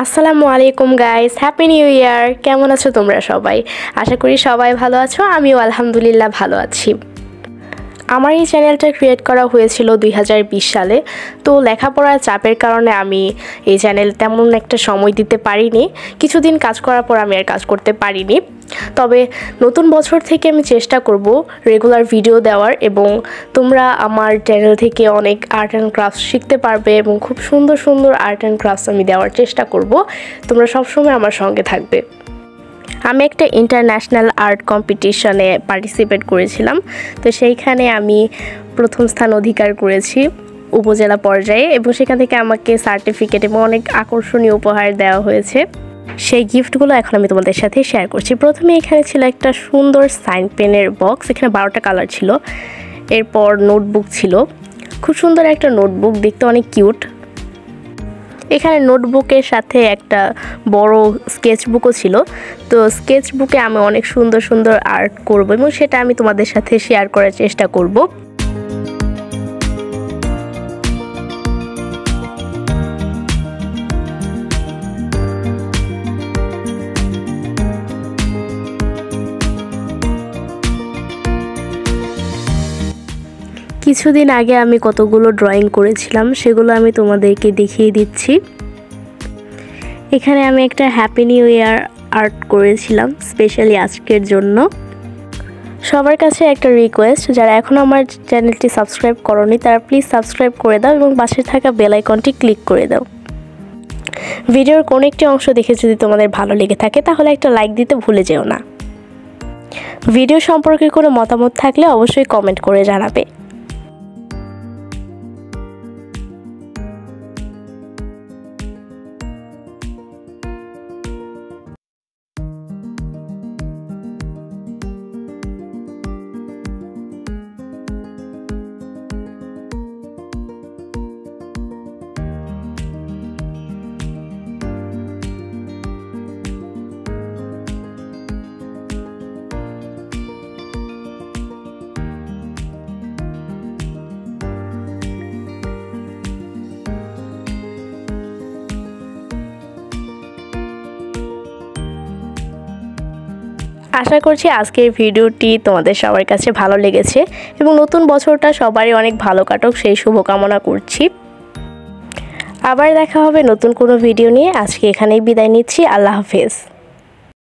আসসালামু আলাইকুম guys, happy new year. কেমন আছো তোমরা সবাই? আশা করি সবাই ভালো আছো। আমিও আলহামদুলিল্লাহ ভালো আছি। আমার এই চ্যানেলটা ক্রিয়েট করা হয়েছিল 2020 সালে। তো লেখাপড়ার চাপের কারণে আমি এই চ্যানেল তেমন একটা সময় দিতে পারিনি। কিছুদিন কাজ করার পর আমি আর কাজ করতে পারিনি। তবে নতুন বছর থেকে আমি চেষ্টা করব রেগুলার ভিডিও দেওয়ার, এবং তোমরা আমার চ্যানেল থেকে অনেক আর্ট অ্যান্ড ক্রাফট শিখতে পারবে এবং খুব সুন্দর সুন্দর আর্ট অ্যান্ড ক্রাফটস আমি দেওয়ার চেষ্টা করব। তোমরা সবসময় আমার সঙ্গে থাকবে। আমি একটা ইন্টারন্যাশনাল আর্ট কম্পিটিশনে পার্টিসিপেট করেছিলাম। তো সেইখানে আমি প্রথম স্থান অধিকার করেছি উপজেলা পর্যায়ে, এবং সেখান থেকে আমাকে সার্টিফিকেট এবং অনেক আকর্ষণীয় উপহার দেওয়া হয়েছে। সেই গিফটগুলো এখন আমি তোমাদের সাথে শেয়ার করছি। প্রথমে এখানে ছিল একটা সুন্দর সাইন পেনের বক্স, এখানে 12টা কালার ছিল। এরপর নোটবুক ছিল, খুব সুন্দর একটা নোটবুক, দেখতে অনেক কিউট। এখানে নোটবুকের সাথে একটা বড় স্কেচ বুকও ছিল। তো স্কেচ বুকে আমি অনেক সুন্দর সুন্দর আর্ট করব এবং সেটা আমি তোমাদের সাথে শেয়ার করার চেষ্টা করব। কিছুদিন আগে আমি কতগুলো ড্রয়িং করেছিলাম, সেগুলো আমি তোমাদেরকে দেখিয়ে দিচ্ছি। এখানে আমি একটা হ্যাপি নিউ ইয়ার আর্ট করেছিলাম স্পেশালি আজকের জন্য। সবার কাছে একটা রিকোয়েস্ট, যারা এখনও আমার চ্যানেলটি সাবস্ক্রাইব করোনি তারা প্লিজ সাবস্ক্রাইব করে দাও এবং পাশে থাকা বেল আইকনটি ক্লিক করে দাও। ভিডিওর কোনো একটি অংশ দেখে যদি তোমাদের ভালো লেগে থাকে তাহলে একটা লাইক দিতে ভুলে যেও না। ভিডিও সম্পর্কে কোনো মতামত থাকলে অবশ্যই কমেন্ট করে জানাবে। আশা করছি আজকের ভিডিওটি তোমাদের সবার কাছে ভালো লেগেছে এবং নতুন বছরটা সবারই অনেক ভালো কাটুক সেই শুভকামনা করছি। আবার দেখা হবে নতুন কোনো ভিডিও নিয়ে। আজকে এখানেই বিদায় নিচ্ছি। আল্লাহ হাফেজ।